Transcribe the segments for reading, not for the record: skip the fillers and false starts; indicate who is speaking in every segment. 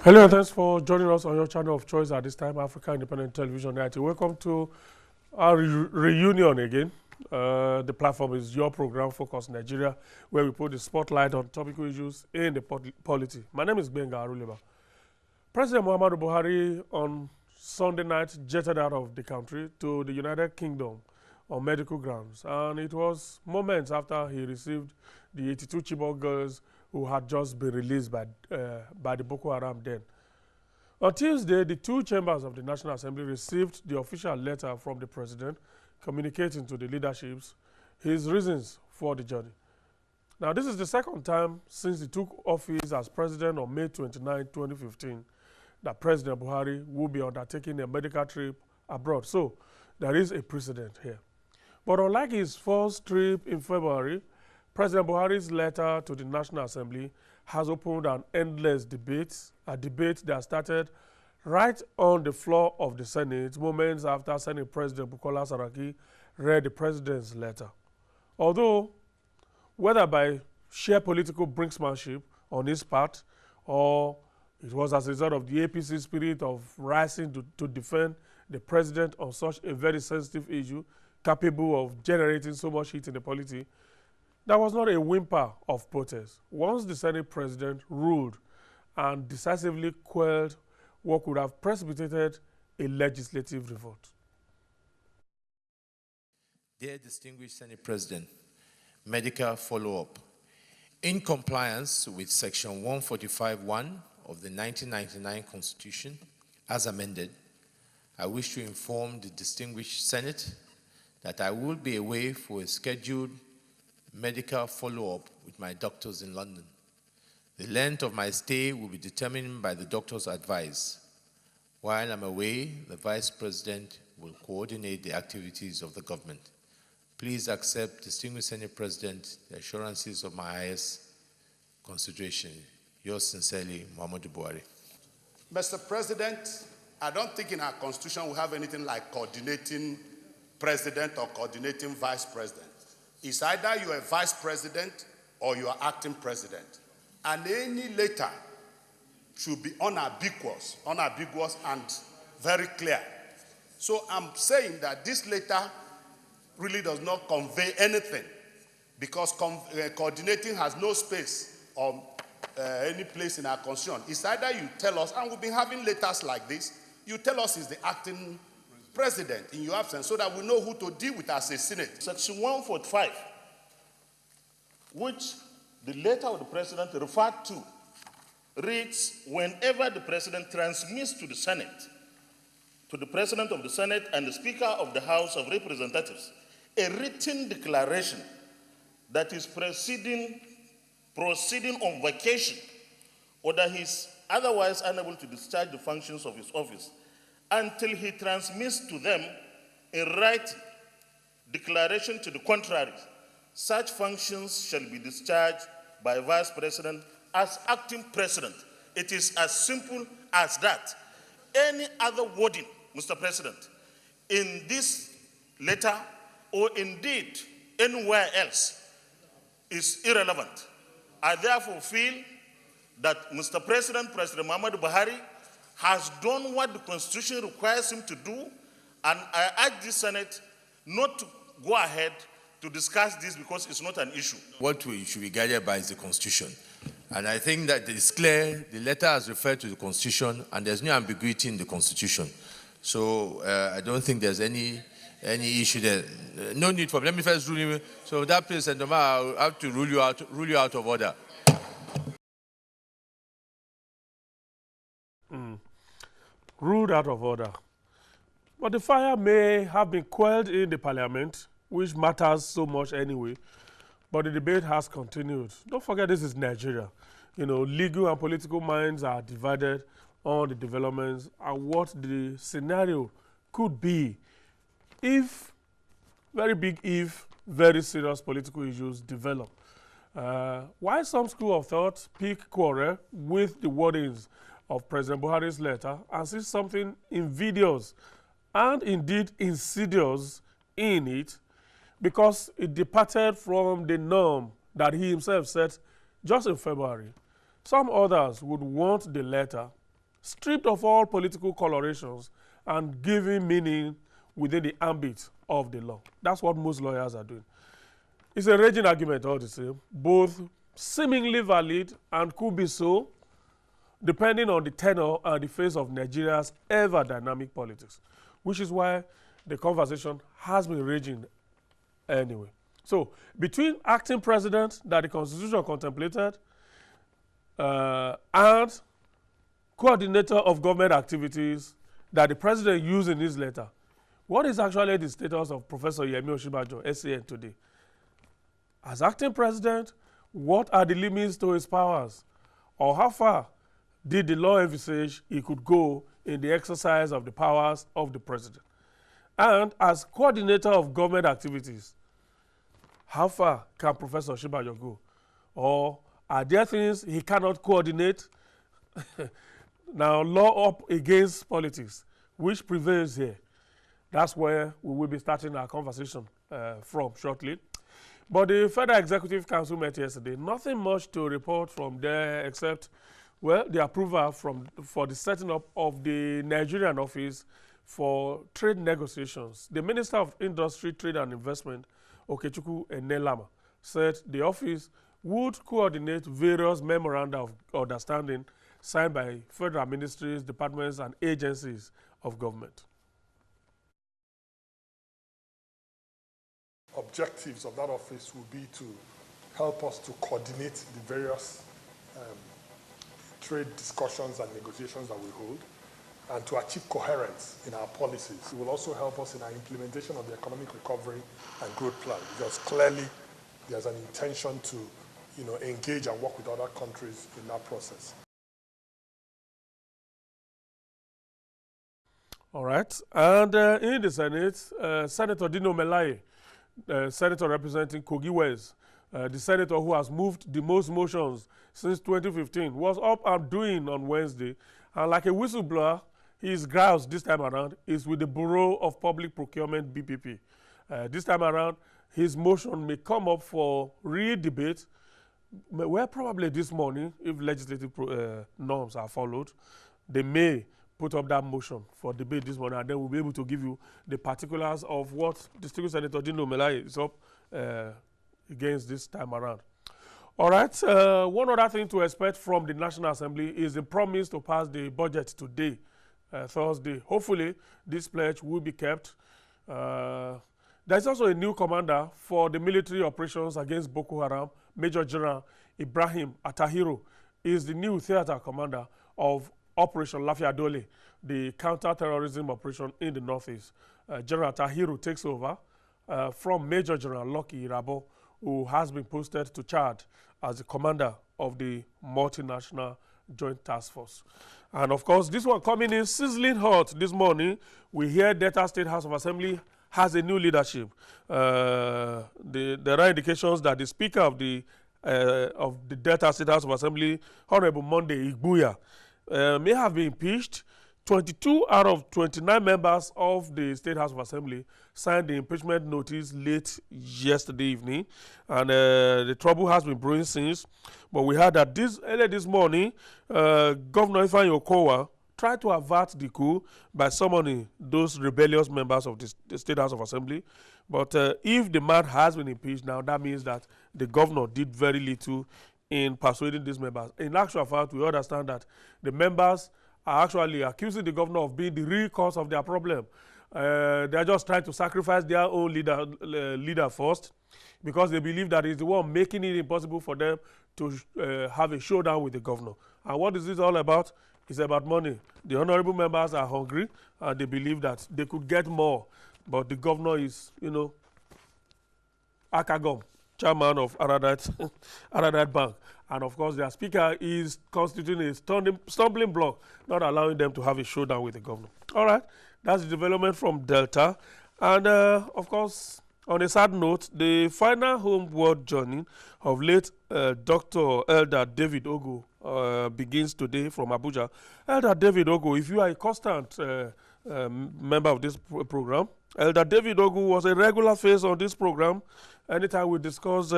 Speaker 1: Hello, and thanks for joining us on your channel of choice at this time, Africa Independent Television 90. Welcome to our reunion again. The platform is your program, Focus Nigeria, where we put the spotlight on topical issues in the polity. My name is Benga Aruleba. President Muhammadu Buhari on Sunday night jetted out of the country to the United Kingdom on medical grounds, and it was moments after he received the 82 Chibok girls who had just been released by the Boko Haram den. On Tuesday, the two chambers of the National Assembly received the official letter from the president communicating to the leaderships his reasons for the journey. Now, this is the second time since he took office as president on May 29, 2015, that President Buhari will be undertaking a medical trip abroad. So, there is a precedent here. But unlike his first trip in February, President Buhari's letter to the National Assembly has opened an endless debate, a debate that started right on the floor of the Senate moments after Senate President Bukola Saraki read the president's letter. Although, whether by sheer political brinksmanship on his part or it was as a result of the APC spirit of rising to defend the president on such a very sensitive issue capable of generating so much heat in the polity, there was not a whimper of protest once the Senate president ruled and decisively quelled what could have precipitated a legislative revolt.
Speaker 2: Dear distinguished Senate President, medical follow-up. In compliance with Section 145(1) of the 1999 Constitution, as amended, I wish to inform the distinguished Senate that I will be away for a scheduled medical follow-up with my doctors in London. The length of my stay will be determined by the doctor's advice. While I'm away, the Vice President will coordinate the activities of the government. Please accept, distinguished Senate President, the assurances of my highest consideration. Yours sincerely, Muhammadu Buhari.
Speaker 3: Mr. President, I don't think in our Constitution we have anything like coordinating president or coordinating vice president. It's either you're a vice president or you are acting president. And any letter should be unambiguous and very clear. So I'm saying that this letter really does not convey anything because coordinating has no space or any place in our Constitution. It's either you tell us, and we've been having letters like this, you tell us he's the acting president in your absence so that we know who to deal with as a Senate.
Speaker 4: Section 145, which the letter of the president referred to, reads, whenever the president transmits to the Senate, to the president of the Senate and the Speaker of the House of Representatives, a written declaration that is proceeding on vacation or that he is otherwise unable to discharge the functions of his office until he transmits to them a writing declaration to the contrary, such functions shall be discharged by Vice President as acting president. It is as simple as that. Any other wording, Mr. President, in this letter or indeed anywhere else is irrelevant. I therefore feel that Mr. President, President Muhammadu Buhari, has done what the Constitution requires him to do, and I urge the Senate not to go ahead to discuss this because it's not an issue.
Speaker 2: What we should be guided by is the Constitution. And I think that it is clear the letter has referred to the Constitution and there's no ambiguity in the Constitution. So I don't think there's any issue there. No need for, let me first rule you. So that place, and I'll have to rule you out of order.
Speaker 1: Ruled out of order. But the fire may have been quelled in the parliament, which matters so much anyway, but the debate has continued. Don't forget, this is Nigeria. You know, legal and political minds are divided on the developments and what the scenario could be if, very big if, very serious political issues develop. While some school of thought pick quarrel with the wordings of President Buhari's letter and see something invidious and indeed insidious in it because it departed from the norm that he himself set just in February. Some others would want the letter stripped of all political colorations and given meaning within the ambit of the law. That's what most lawyers are doing. It's a raging argument all the same, both seemingly valid and could be so, depending on the tenor and the phase of Nigeria's ever-dynamic politics, which is why the conversation has been raging anyway. So, between acting president that the Constitution contemplated and coordinator of government activities that the president used in his letter, what is actually the status of Professor Yemi Osinbajo, SAN, today? As acting president, what are the limits to his powers? Or how far did the law envisage he could go in the exercise of the powers of the president? And as coordinator of government activities, how far can Professor Osinbajo go? Or are there things he cannot coordinate? Now, law up against politics, which prevails here. That's where we will be starting our conversation from shortly. But the Federal Executive Council met yesterday. Nothing much to report from there except, well, the approval for the setting up of the Nigerian office for trade negotiations. The Minister of Industry, Trade and Investment, Okechukwu Enelama, said the office would coordinate various memoranda of understanding signed by federal ministries, departments, and agencies of government.
Speaker 5: Objectives of that office will be to help us to coordinate the various trade discussions and negotiations that we hold and to achieve coherence in our policies. It will also help us in our implementation of the economic recovery and growth plan, because clearly there's an intention to engage and work with other countries in that process.
Speaker 1: All right. And in the Senate, Senator Dino Melaye, senator representing Kogi West, the senator who has moved the most motions since 2015, was up and doing on Wednesday. And like a whistleblower, his grouse this time around is with the Bureau of Public Procurement, BPP. This time around, his motion may come up for re-debate, where probably this morning, if legislative norms are followed, they may put up that motion for debate this morning, and then we'll be able to give you the particulars of what Distinguished Senator Dino Melaye is up against this time around. All right, one other thing to expect from the National Assembly is the promise to pass the budget today, Thursday. Hopefully, this pledge will be kept. There's also a new commander for the military operations against Boko Haram. Major General Ibrahim Atahiru is the new theater commander of Operation Lafia Dole, the counter-terrorism operation in the Northeast. General Tahiru takes over from Major General Lucky Irabo, who has been posted to Chad as the commander of the multinational joint task force. And of course, this one coming in sizzling hot this morning. We hear Delta State House of Assembly has a new leadership. There are indications that the Speaker of the Delta State House of Assembly, Honorable Monday Igbuya, may have been impeached. 22 out of 29 members of the State House of Assembly signed the impeachment notice late yesterday evening, and the trouble has been brewing since. But we heard that early this morning, Governor Ifeanyi Okowa tried to avert the coup by summoning those rebellious members of the State House of Assembly. But if the man has been impeached now, that means that the governor did very little in persuading these members. In actual fact, we understand that the members are actually accusing the governor of being the real cause of their problem. They are just trying to sacrifice their own leader first, because they believe that he's the one making it impossible for them to have a showdown with the governor. And what is this all about? It's about money. The honorable members are hungry, and they believe that they could get more. But the governor is, Akagom, chairman of Aradite Bank. And of course, their speaker is constituting a stumbling block, not allowing them to have a showdown with the governor. All right, that's the development from Delta. And of course, on a sad note, the final homeward journey of late Dr. Elder David Ogo begins today from Abuja. Elder David Ogo, if you are a constant member of this program. Elder David Ogu was a regular face on this program. Anytime we discuss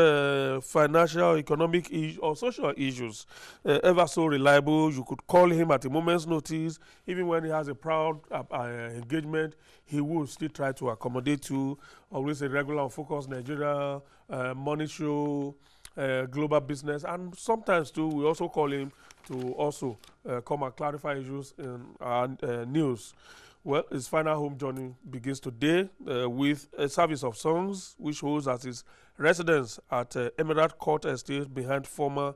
Speaker 1: financial, economic or social issues, ever so reliable, you could call him at a moment's notice. Even when he has a proud engagement, he will still try to accommodate you. Always a regular on Focus Nigeria, Money Show, Global Business, and sometimes too, we also call him to also come and clarify issues in our news. Well, his final home journey begins today with a service of songs, which holds at his residence at Emerald Court Estate behind former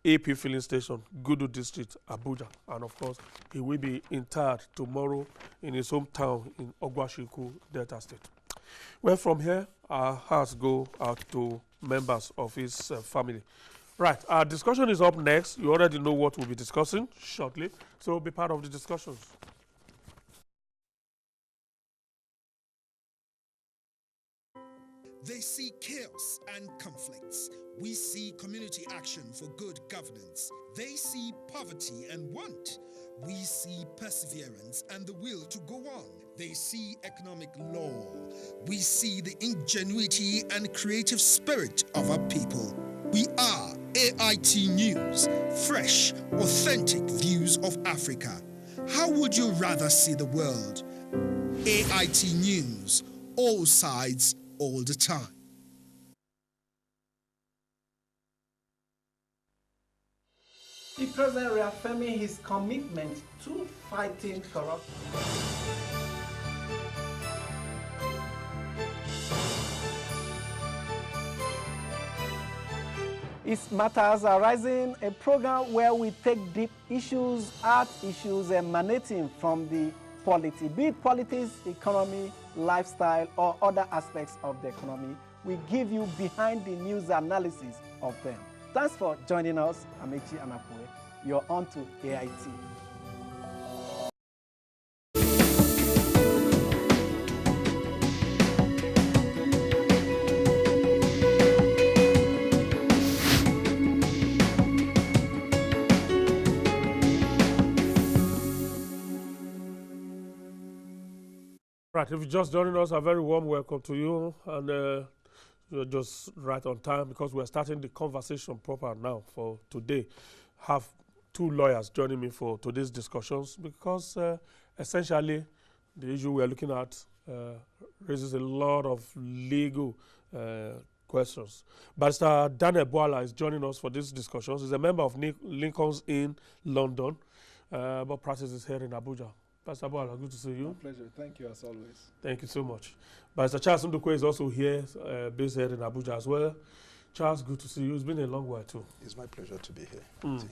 Speaker 1: AP filling station, Gudu District, Abuja. And of course, he will be interred tomorrow in his hometown in Ogwashiku, Delta State. Well, from here, our hearts go out to members of his family. Right, our discussion is up next. You already know what we'll be discussing shortly, so be part of the discussions.
Speaker 6: They see chaos and conflicts. We see community action for good governance. They see poverty and want. We see perseverance and the will to go on. They see economic law. We see the ingenuity and creative spirit of our people. We are AIT News, fresh, authentic views of Africa. How would you rather see the world? AIT News, all sides, all the time.
Speaker 7: The president reaffirming his commitment to fighting corruption. It's Matters Arising, a program where we take deep issues, art issues emanating from the polity, be it politics, economy, lifestyle, or other aspects of the economy. We give you behind the news analysis of them. Thanks for joining us. I'm Echi Anapue. You're on to AIT.
Speaker 1: Right, if you're just joining us, a very warm welcome to you, and you're just right on time because we're starting the conversation proper now for today. Have two lawyers joining me for today's discussions because essentially the issue we're looking at raises a lot of legal questions. Barrister Daniel Boala is joining us for these discussions. He's a member of Lincoln's Inn, London, but practices here in Abuja. Pastor Boala, good to see you.
Speaker 8: My pleasure. Thank you as always.
Speaker 1: Thank you so much. Barrister Charles Ndukwe is also here, based here in Abuja as well. Charles, good to see you. It's been a long while too.
Speaker 9: It's my pleasure to be here.
Speaker 1: Thank you.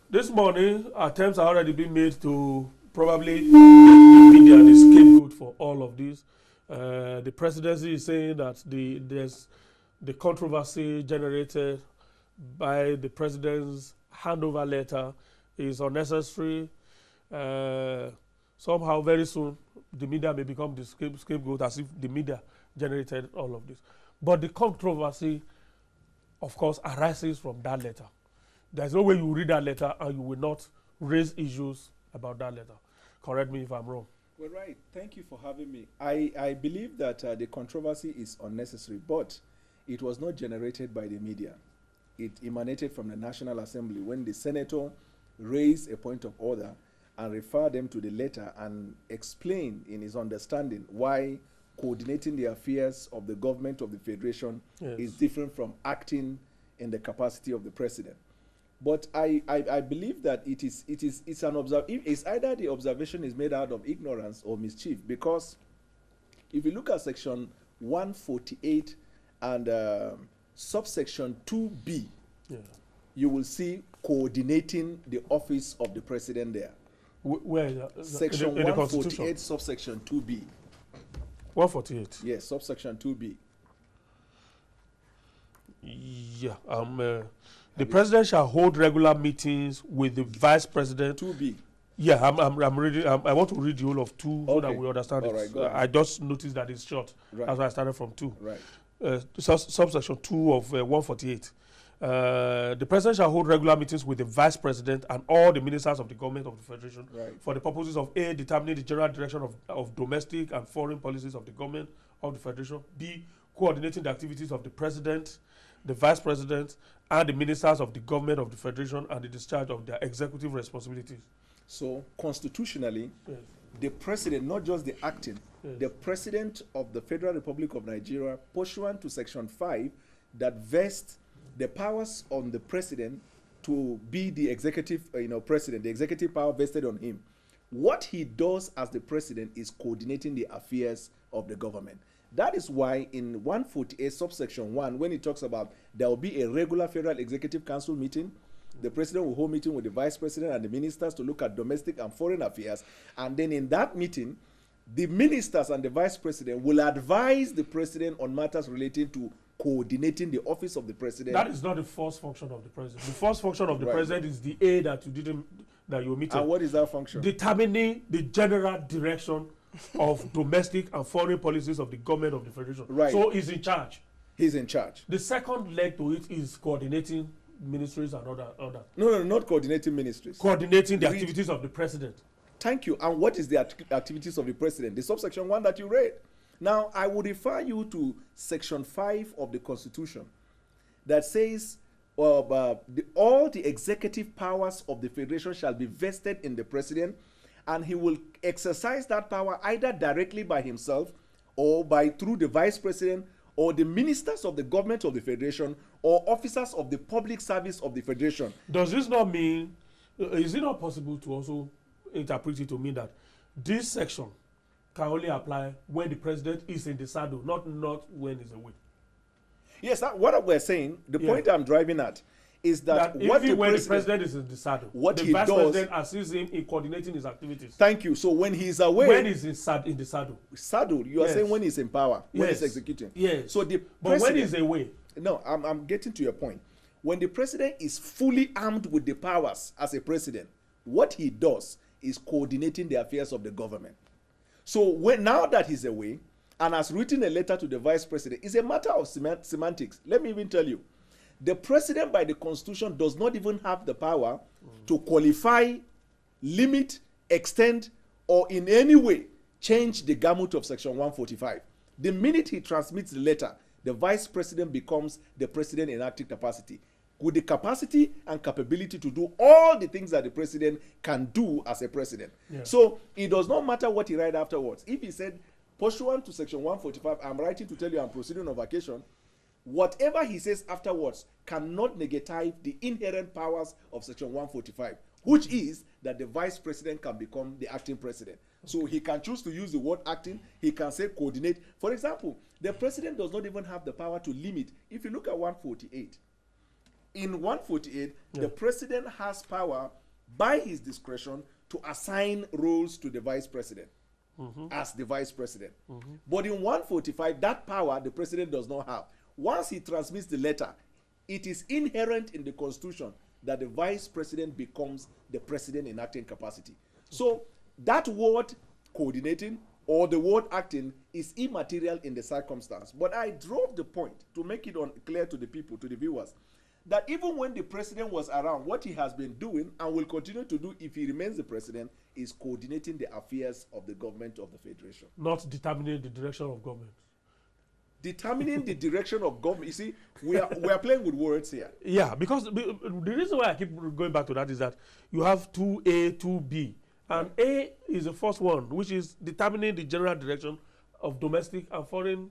Speaker 1: This morning, attempts are already being made to probably make the media the scapegoat for all of this. The presidency is saying that there's the controversy generated by the president's handover letter is unnecessary. Somehow, very soon, the media may become the scapegoat as if the media generated all of this. But the controversy, of course, arises from that letter. There's no way you read that letter and you will not raise issues about that letter. Correct me if I'm wrong.
Speaker 8: Well, right. Thank you for having me. I believe that the controversy is unnecessary, but it was not generated by the media. It emanated from the National Assembly when the senator raised a point of order and referred them to the letter and explained in his understanding why coordinating the affairs of the government of the Federation is different from acting in the capacity of the president. But I believe that it's either the observation is made out of ignorance or mischief, because if you look at section 148 and subsection 2B, you will see coordinating the office of the president there.
Speaker 1: Where?
Speaker 8: Section 148, subsection 2B.
Speaker 1: 148?
Speaker 8: Yes, subsection 2B.
Speaker 1: Yeah. The president shall hold regular meetings with the vice president.
Speaker 8: 2B.
Speaker 1: Yeah, I'm reading. I want to read the whole of 2 so that we understand
Speaker 8: All
Speaker 1: it.
Speaker 8: right, go ahead.
Speaker 1: I just noticed that it's short.
Speaker 8: Right.
Speaker 1: That's why I started from 2.
Speaker 8: Right.
Speaker 1: Subsection 2 of 148. The president shall hold regular meetings with the vice president and all the ministers of the government of the federation for the purposes of A, determining the general direction of domestic and foreign policies of the government of the federation, B, coordinating the activities of the president, the vice president, and the ministers of the government of the federation and the discharge of their executive responsibilities.
Speaker 8: So constitutionally,
Speaker 1: Yes.
Speaker 8: the president, not just the acting,
Speaker 1: Yes.
Speaker 8: the president of the Federal Republic of Nigeria, pursuant to Section 5, that vests the powers on the president to be the executive, president, the executive power vested on him. What he does as the president is coordinating the affairs of the government. That is why in 148 subsection 1, when it talks about there will be a regular Federal Executive Council meeting, the president will hold meeting with the vice president and the ministers to look at domestic and foreign affairs. And then in that meeting, the ministers and the vice president will advise the president on matters relating to coordinating the office of the president.
Speaker 1: That is not the first function of the president. The first function of the president is the A that you omitted.
Speaker 8: And what is that function?
Speaker 1: Determining the general direction of domestic and foreign policies of the government of the federation.
Speaker 8: Right.
Speaker 1: So he's in charge.
Speaker 8: He's in charge.
Speaker 1: The second leg to it is coordinating ministries and other.
Speaker 8: No, not coordinating ministries.
Speaker 1: Coordinating the activities of the president.
Speaker 8: Thank you. And what is the activities of the president? The subsection 1 that you read. Now, I would refer you to Section 5 of the Constitution that says all the executive powers of the federation shall be vested in the president, and he will exercise that power either directly by himself or through the vice president or the ministers of the government of the federation or officers of the public service of the federation.
Speaker 1: Does this not mean, is it not possible to also interpret it to mean that this section can only apply when the president is in the saddle, not when he's away?
Speaker 8: Yes, what we're saying, the point I'm driving at, is that what
Speaker 1: even when the president is in the saddle, the vice president assists him in coordinating his activities.
Speaker 8: Thank you. So when he's away,
Speaker 1: when he's in the saddle,
Speaker 8: you are saying when he's in power, when he's executing.
Speaker 1: Yes.
Speaker 8: So
Speaker 1: but when he's away,
Speaker 8: no, I'm getting to your point. When the president is fully armed with the powers as a president, what he does is coordinating the affairs of the government. So now that he's away and has written a letter to the vice president, it's a matter of semantics. Let me even tell you, the president by the constitution does not even have the power to qualify, limit, extend, or in any way change the gamut of Section 145. The minute he transmits the letter, the vice president becomes the president in acting capacity, with the capacity and capability to do all the things that the president can do as a president. Yeah. So it does not matter what he writes afterwards. If he said, pursuant to Section 145, I'm writing to tell you I'm proceeding on vacation, whatever he says afterwards cannot negative the inherent powers of Section 145, which is that the vice president can become the acting president. So he can choose to use the word acting, he can say coordinate. For example, the president does not even have the power to limit. If you look at 148, in 148, the president has power by his discretion to assign roles to the vice president as the vice president. But in 145, that power the president does not have. Once he transmits the letter, it is inherent in the constitution that the vice president becomes the president in acting capacity. So that word coordinating or the word acting is immaterial in the circumstance. But I drove the point to make it clear to the people, to the viewers, that even when the president was around, what he has been doing and will continue to do if he remains the president is coordinating the affairs of the government of the federation.
Speaker 1: Not determining the direction of government.
Speaker 8: Determining the direction of government. You see, we are playing with words here.
Speaker 1: Yeah, because the reason why I keep going back to that is that you have 2A, 2B. And A is the first one, which is determining the general direction of domestic and foreign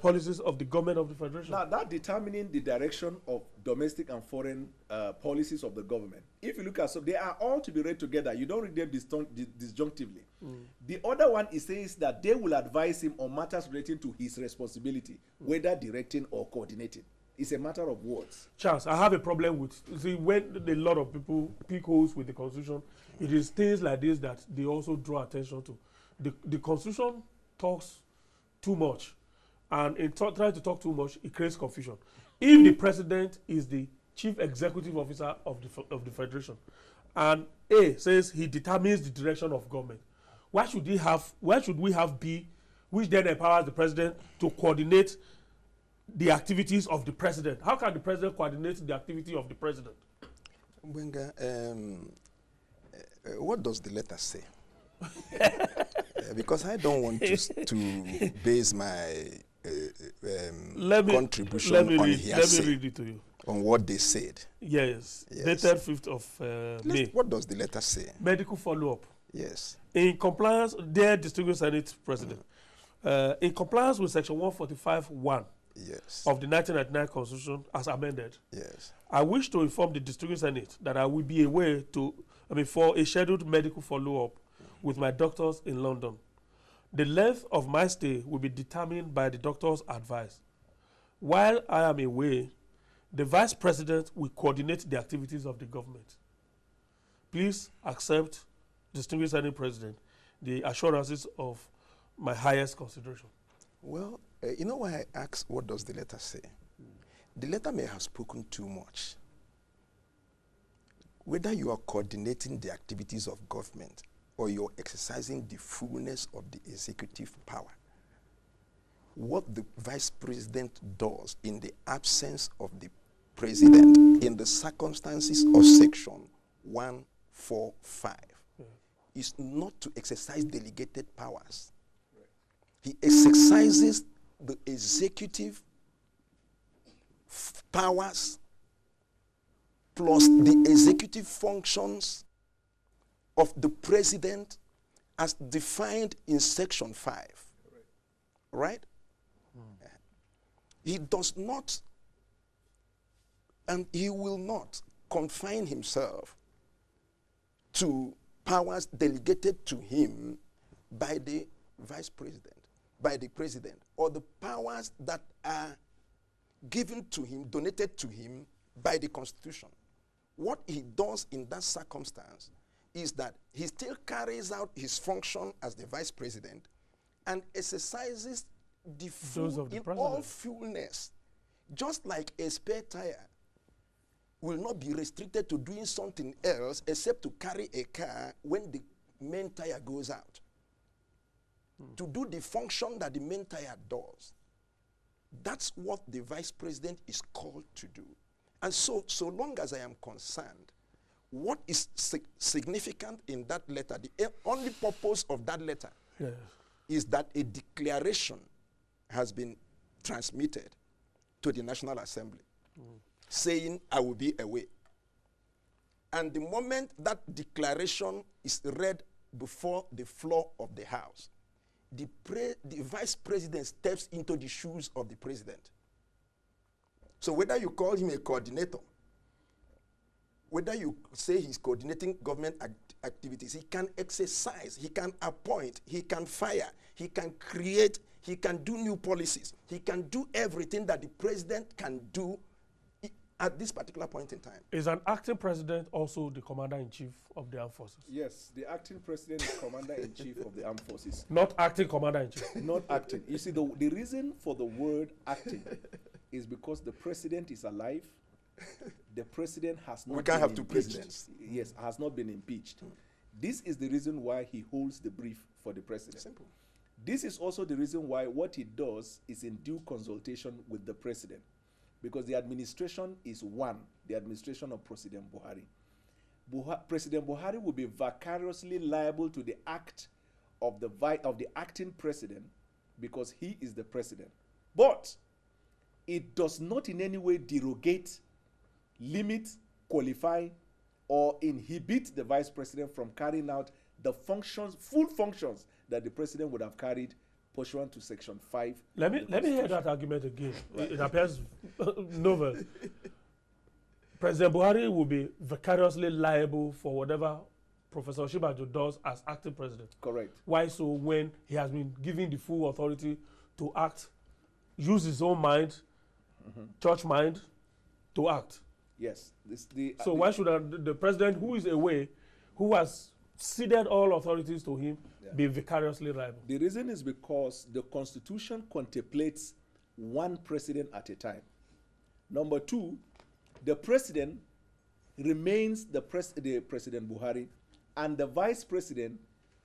Speaker 1: policies of the government of the federation.
Speaker 8: Now, that determining the direction of domestic and foreign policies of the government, if you look at, so they are all to be read together. You don't read them disjunctively. The other one, it says that they will advise him on matters relating to his responsibility, whether directing or coordinating. It's a matter of words.
Speaker 1: Charles, I have a problem with, see, when a lot of people pick holes with the Constitution, it is things like this that they also draw attention to. The Constitution talks too much. And in trying to talk too much, it creates confusion. If the president is the chief executive officer of the federation, and A says he determines the direction of government, why should we have B, which then empowers the president to coordinate the activities of the president. How can the president coordinate the activity of the president?
Speaker 9: Wenga, what does the letter say? Because I don't want to base my contribution on hearsay.
Speaker 1: Let me read it to you.
Speaker 9: On what they said.
Speaker 1: Yes. Dated 5th of May.
Speaker 9: What does the letter say?
Speaker 1: Medical follow-up.
Speaker 9: Yes.
Speaker 1: In compliance, dear Distinguished Senate President, in compliance with Section 145(1)
Speaker 9: yes.
Speaker 1: of the 1999 Constitution as amended,
Speaker 9: yes.
Speaker 1: I wish to inform the Distinguished Senate that I will be away for a scheduled medical follow-up with my doctors in London. The length of my stay will be determined by the doctor's advice. While I am away, the Vice President will coordinate the activities of the government. Please accept, Distinguished Senate President, the assurances of my highest consideration.
Speaker 9: Well, you know why I asked what does the letter say? The letter may have spoken too much. Whether you are coordinating the activities of government or you're exercising the fullness of the executive power, what the Vice President does in the absence of the President in the circumstances of Section 145 is not to exercise delegated powers. He exercises the executive powers plus the executive functions of the President as defined in Section 5. Right? He does not and he will not confine himself to powers delegated to him by the Vice President, by the President, or the powers that are given to him, donated to him by the Constitution. What he does in that circumstance is that he still carries out his function as the Vice President and exercises the full, in all fullness, just like a spare tire will not be restricted to doing something else except to carry a car when the main tire goes out. To do the function that the main tire does. That's what the Vice President is called to do. And so long as I am concerned, what is significant in that letter, the only purpose of that letter is that a declaration has been transmitted to the National Assembly saying, I will be away. And the moment that declaration is read before the floor of the House, the Vice President steps into the shoes of the President. So whether you call him a coordinator, whether you say he's coordinating government activities, he can exercise, he can appoint, he can fire, he can create, he can do new policies, he can do everything that the President can do at this particular point in time.
Speaker 1: Is an acting president also the commander-in-chief of the armed forces?
Speaker 8: Yes, the acting president is commander-in-chief of the armed forces.
Speaker 1: Not acting commander-in-chief.
Speaker 8: Not acting. You see, the reason for the word acting is because the president is alive. The president has not.
Speaker 9: We can't have two
Speaker 8: impeached.
Speaker 9: presidents.
Speaker 8: Yes, has not been impeached. This is the reason why he holds the brief for the president.
Speaker 9: Simple.
Speaker 8: This is also the reason why what he does is in due consultation with the president. Because the administration is one, the administration of President Buhari. President Buhari will be vicariously liable to the act of the acting president because he is the president. But it does not in any way derogate, limit, qualify, or inhibit the vice president from carrying out the functions, full functions that the president would have carried pursuant to Section 5.
Speaker 1: Let me hear that argument again. Right. It appears novel. President Buhari will be vicariously liable for whatever Professor Shibaju does as acting president.
Speaker 8: Correct.
Speaker 1: Why so when he has been given the full authority to act, use his own mind, church mind, to act?
Speaker 8: Yes.
Speaker 1: So why should the president who is away, who has ceded all authorities to him, be vicariously liable?
Speaker 8: The reason is because the Constitution contemplates one president at a time. Number two, the president remains the President Buhari, and the vice president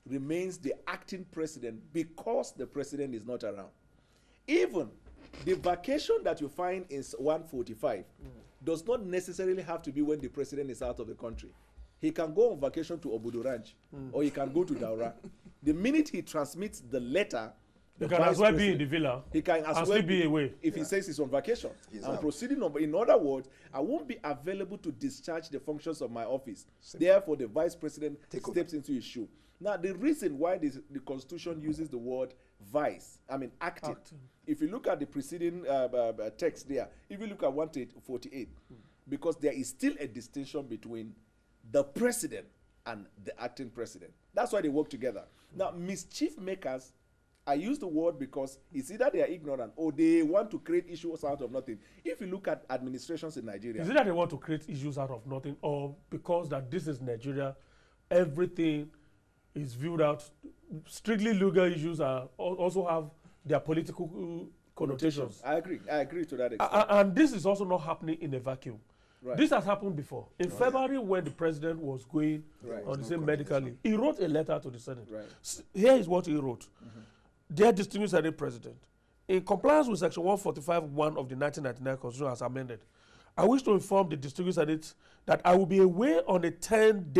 Speaker 8: remains the acting president because the president is not around. Even The vacation that you find in 145 does not necessarily have to be when the president is out of the country. He can go on vacation to Obudu Ranch, or he can go to Daura. The minute he transmits the letter,
Speaker 1: he can as well be in the villa.
Speaker 8: He can as well
Speaker 1: be away.
Speaker 8: If he says he's on vacation.
Speaker 9: Exactly.
Speaker 8: I'm proceeding on. In other words, I won't be available to discharge the functions of my office. Therefore, the vice president steps into his shoe. Now, the reason why the Constitution uses the word acting. If you look at the preceding text there, if you look at 148, because there is still a distinction between the president and the acting president. That's why they work together. Now, mischief makers, I use the word because it's either they are ignorant or they want to create issues out of nothing. If you look at administrations in Nigeria,
Speaker 1: is it that they want to create issues out of nothing, or because that this is Nigeria, everything is viewed out, strictly legal issues are also have their political connotations?
Speaker 8: I agree to that extent.
Speaker 1: And this is also not happening in a vacuum.
Speaker 8: Right.
Speaker 1: This has happened before. In February, when the president was going on the same medical leave, he wrote a letter to the Senate.
Speaker 8: Right.
Speaker 1: Here is what he wrote. Dear distinguished Senate President, in compliance with Section 145(1) of the 1999 Constitution as amended, I wish to inform the distinguished Senate that I will be away on a 10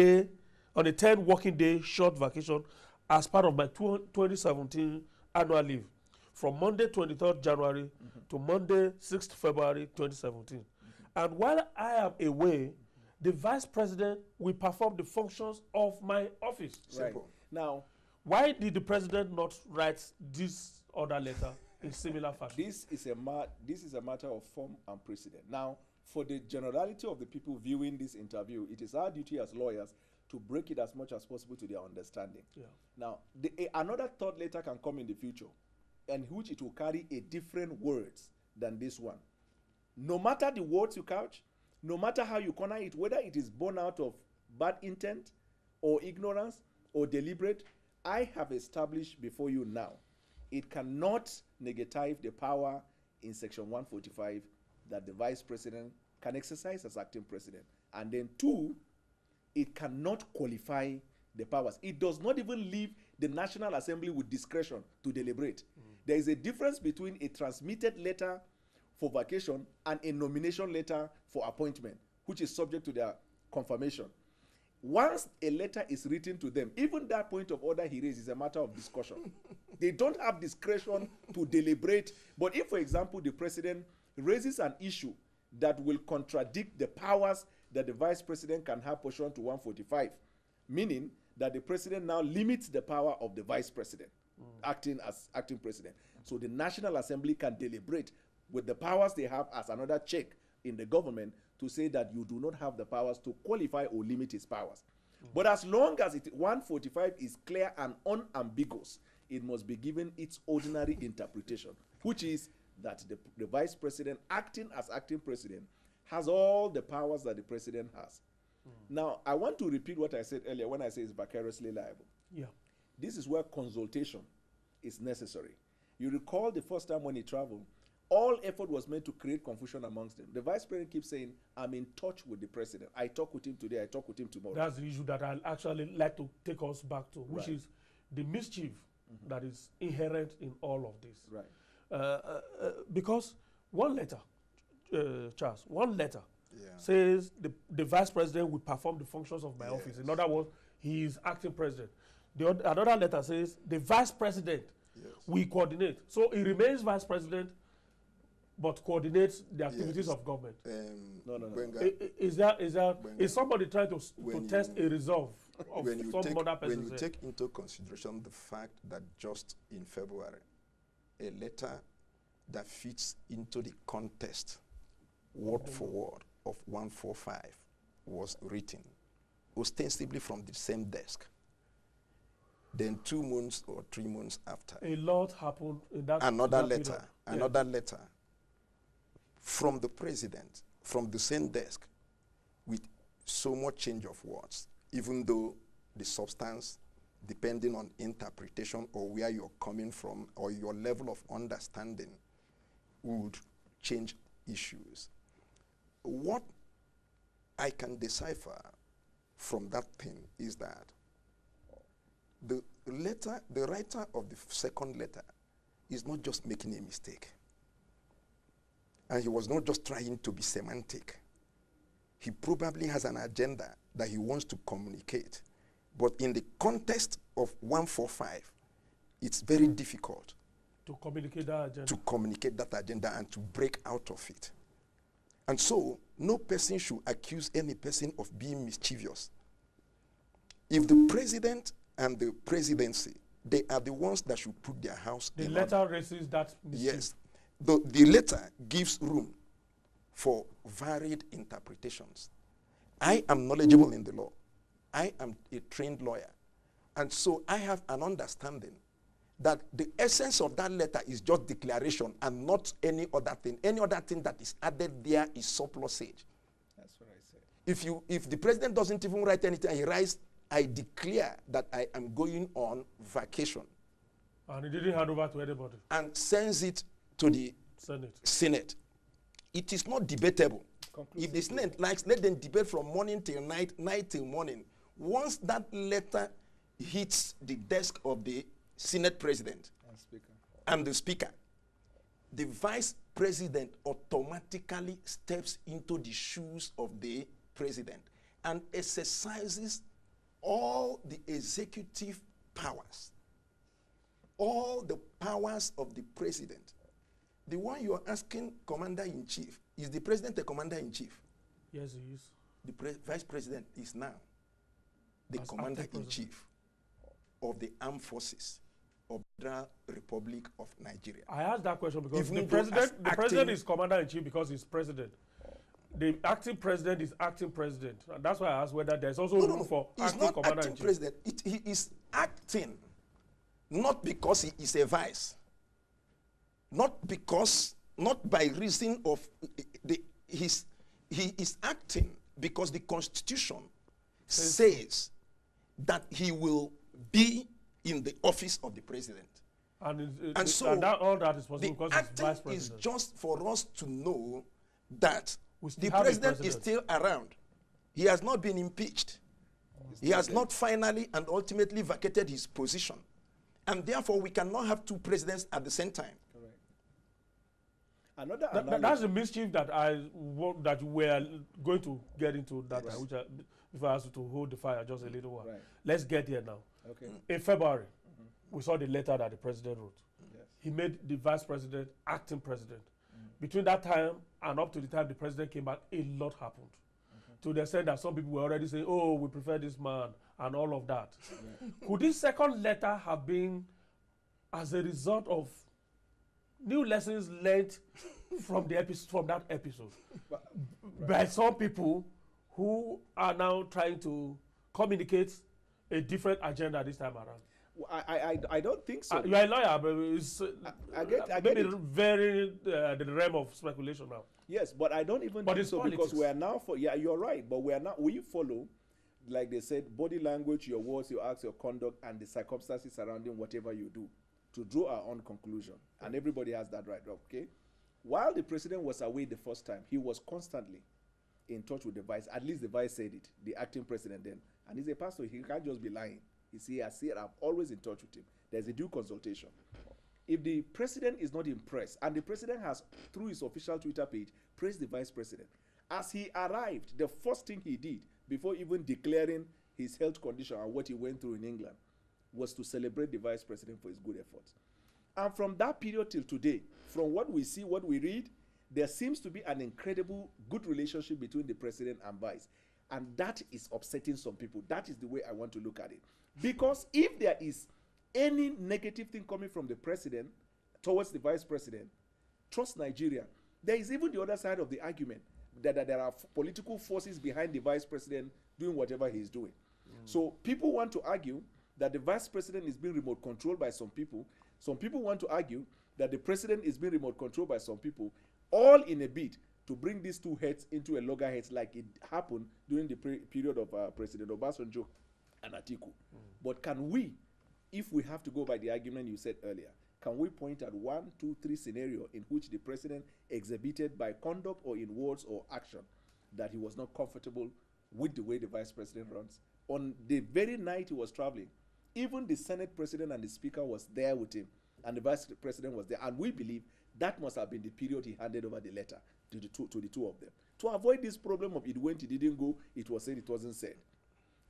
Speaker 1: working day short vacation as part of my 2017 annual leave from Monday 23rd January to Monday 6th February 2017. And while I am away, the Vice President will perform the functions of my office.
Speaker 8: Right. Now,
Speaker 1: why did the President not write this other letter in similar fashion?
Speaker 8: This is a matter of form and precedent. Now, for the generality of the people viewing this interview, it is our duty as lawyers to break it as much as possible to their understanding.
Speaker 1: Yeah.
Speaker 8: Now, another third letter can come in the future, and which it will carry a different words than this one. No matter the words you couch, no matter how you corner it, whether it is born out of bad intent or ignorance or deliberate, I have established before you now, it cannot negative the power in Section 145 that the Vice President can exercise as acting president. And then 2, it cannot qualify the powers. It does not even leave the National Assembly with discretion to deliberate. There is a difference between a transmitted letter for vacation and a nomination letter for appointment, which is subject to their confirmation. Once a letter is written to them, even that point of order he raised is a matter of discussion. They don't have discretion to deliberate. But if, for example, the president raises an issue that will contradict the powers that the vice president can have pursuant to 145, meaning that the president now limits the power of the vice president acting as acting president. So the National Assembly can deliberate with the powers they have as another check in the government to say that you do not have the powers to qualify or limit his powers. But as long as 145 is clear and unambiguous, it must be given its ordinary interpretation, which is that the vice president acting as acting president has all the powers that the president has. Now, I want to repeat what I said earlier when I say it's vicariously liable.
Speaker 1: Yeah.
Speaker 8: This is where consultation is necessary. You recall the first time when he traveled, all effort was made to create confusion amongst them. The vice president keeps saying, I'm in touch with the president. I talk with him today, I talk with him tomorrow.
Speaker 1: That's the issue that I'd actually like to take us back to, which is the mischief that is inherent in all of this.
Speaker 8: Right.
Speaker 1: Because one letter, Charles, says the vice president will perform the functions of my office. In other words, he is acting president. Another letter says the vice president will coordinate. So he remains vice president, but coordinates the activities of government.
Speaker 8: No.
Speaker 1: Is somebody trying to test a resolve of some other person?
Speaker 9: When you take into consideration the fact that just in February, a letter that fits into the context, word for word, of 145 was written, ostensibly from the same desk. Then 2 months or 3 months after,
Speaker 1: a lot happened in that.
Speaker 9: Another letter from the president, from the same desk, with so much change of words, even though the substance, depending on interpretation or where you're coming from or your level of understanding, would change issues. What I can decipher from that thing is that the writer of the second letter is not just making a mistake. And he was not just trying to be semantic. He probably has an agenda that he wants to communicate. But in the context of 145, it's very difficult
Speaker 1: to communicate that agenda.
Speaker 9: To communicate that agenda and to break out of it. And so, no person should accuse any person of being mischievous. If the president and the presidency, they are the ones that should put their house in order.
Speaker 1: The letter raises that mischief.
Speaker 9: Yes. The letter gives room for varied interpretations. I am knowledgeable in the law. I am a trained lawyer. And so I have an understanding that the essence of that letter is just declaration and not any other thing. Any other thing that is added there is surplusage.
Speaker 8: That's what I said.
Speaker 9: If the president doesn't even write anything, he writes, I declare that I am going on vacation.
Speaker 1: And he didn't hand over to anybody.
Speaker 9: And sends it to the Senate. It is not debatable. If the Senate likes, let them debate from morning till night, night till morning. Once that letter hits the desk of the Senate president and the speaker, the vice president automatically steps into the shoes of the president and exercises all the executive powers, all the powers of the president. The one you are asking commander-in-chief, is the president a commander-in-chief?
Speaker 1: Yes, he is.
Speaker 9: The vice president is now the commander-in-chief of the armed forces of the Federal Republic of Nigeria.
Speaker 1: I asked that question because the president is commander-in-chief because he's president. The acting president is acting president. And that's why I asked whether there's also room for acting commander-in-chief.
Speaker 9: President. He is acting, not because he is a vice. Not by reason of he is acting because the Constitution says that he will be in the office of the president.
Speaker 1: And
Speaker 9: so
Speaker 1: all that is possible because he's vice president.
Speaker 9: Is just for us to know that the president is still around. He has not been impeached. He has not finally and ultimately vacated his position. And therefore, we cannot have two presidents at the same time.
Speaker 1: That's the mischief that that we're going to get into that time, which if I ask you to hold the fire just a little while. Right. Let's get here now. Okay. In February, we saw the letter that the president wrote. Yes. He made the vice president acting president. Between that time and up to the time the president came back, a lot happened. To the extent that some people were already saying, oh, we prefer this man and all of that. Could this second letter have been as a result of new lessons learned from that episode by some people who are now trying to communicate a different agenda this time around?
Speaker 8: Well, I don't think so.
Speaker 1: You are a lawyer, but it's
Speaker 8: I get
Speaker 1: maybe
Speaker 8: it.
Speaker 1: very the realm of speculation now.
Speaker 8: Yes, but I don't even think so politics. Because we are now you're right, but we follow, like they said, body language, your words, your acts, your conduct, and the circumstances surrounding whatever you do to draw our own conclusion. And everybody has that right, okay? While the president was away the first time, he was constantly in touch with the vice. At least the vice said it, the acting president then. And he's a pastor, he can't just be lying. I'm always in touch with him. There's a due consultation. If the president is not impressed, and the president has, through his official Twitter page, praised the vice president, as he arrived, the first thing he did, before even declaring his health condition and what he went through in England, was to celebrate the vice president for his good efforts. And from that period till today, from what we see, what we read, there seems to be an incredible good relationship between the president and vice. And that is upsetting some people. That is the way I want to look at it. Because if there is any negative thing coming from the president towards the vice president, trust Nigeria. There is even the other side of the argument that there are political forces behind the vice president doing whatever he's doing. So people want to argue that the vice president is being remote controlled by some people. Some people want to argue that the president is being remote controlled by some people, all in a bid to bring these two heads into a loggerheads like it happened during the period of President Obasanjo and Atiku. But can we, if we have to go by the argument you said earlier, can we point at 1, 2, 3 scenario in which the president exhibited by conduct or in words or action that he was not comfortable with the way the vice president runs? On the very night he was traveling, even the Senate president and the speaker was there with him and the vice president was there. And we believe that must have been the period he handed over the letter to the two of them. To avoid this problem of it went, it didn't go, it was said, it wasn't said.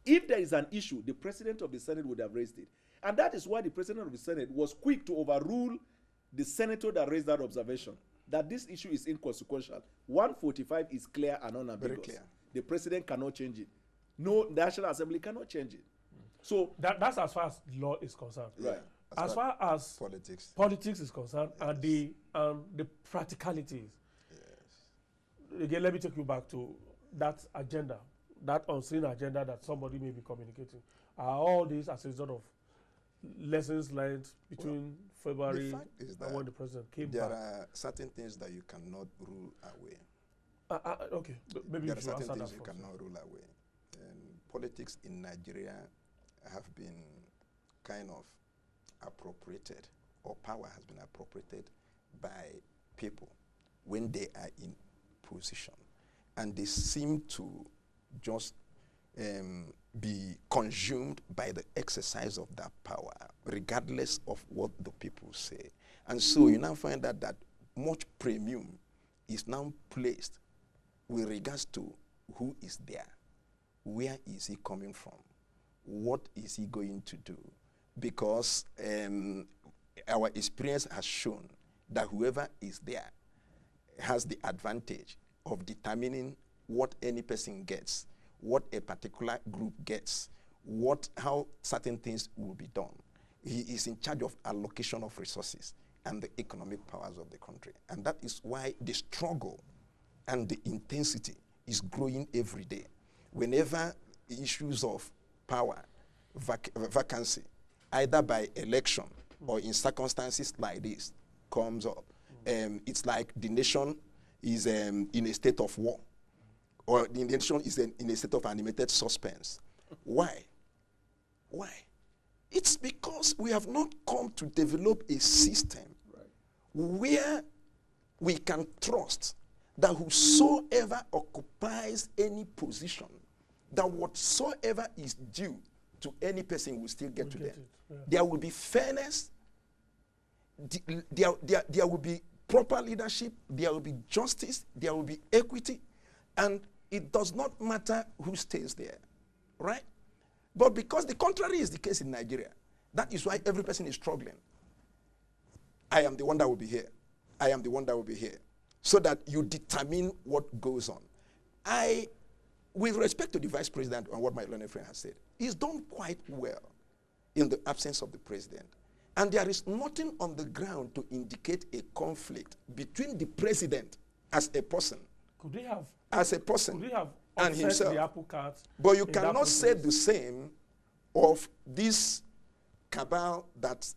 Speaker 8: If there is an issue, the president of the Senate would have raised it. And that is why the president of the Senate was quick to overrule the senator that raised that observation, that this issue is inconsequential. 145 is clear and unambiguous.
Speaker 9: Very clear.
Speaker 8: The president cannot change it. No, National Assembly cannot change it. So
Speaker 1: that's as far as law is concerned.
Speaker 8: right.
Speaker 1: As far as
Speaker 9: politics
Speaker 1: is concerned, and the practicalities. Again, let me take you back to that agenda, that unseen agenda that somebody may be communicating. Are all these as a result of lessons learned between February
Speaker 9: the fact is that
Speaker 1: and when the president came back?
Speaker 9: there are certain things that you cannot rule away.
Speaker 1: Okay, maybe
Speaker 9: There
Speaker 1: you
Speaker 9: are
Speaker 1: should answer
Speaker 9: certain
Speaker 1: that
Speaker 9: things you
Speaker 1: first.
Speaker 9: cannot rule away. Politics in Nigeria have been kind of appropriated, or power has been appropriated by people when they are in position. And they seem to just be consumed by the exercise of that power, regardless of what the people say. And so you now find that much premium is now placed with regards to who is there, where is he coming from, what is he going to do, because our experience has shown that whoever is there has the advantage of determining what any person gets, what a particular group gets, how certain things will be done. He is in charge of allocation of resources and the economic powers of the country. And that is why the struggle and the intensity is growing every day. Whenever issues of power, vacancy, either by election or in circumstances like this, comes up, it's like the nation is in a state of war, or the nation is in a state of animated suspense. Why? Why? It's because we have not come to develop a system where we can trust that whosoever occupies any position, that whatsoever is due to any person will still get to them.
Speaker 1: Yeah.
Speaker 9: There will be fairness, there will be proper leadership, there will be justice, there will be equity, and it does not matter who stays there, right? But because the contrary is the case in Nigeria, that is why every person is struggling. I am the one that will be here. I am the one that will be here. So that you determine what goes on. With respect to the vice president and what my learned friend has said, he's done quite well in the absence of the president. And there is nothing on the ground to indicate a conflict between the president as a person,
Speaker 1: Could they have
Speaker 9: and himself.
Speaker 1: The apple cart?
Speaker 9: But you cannot say the same of this cabal that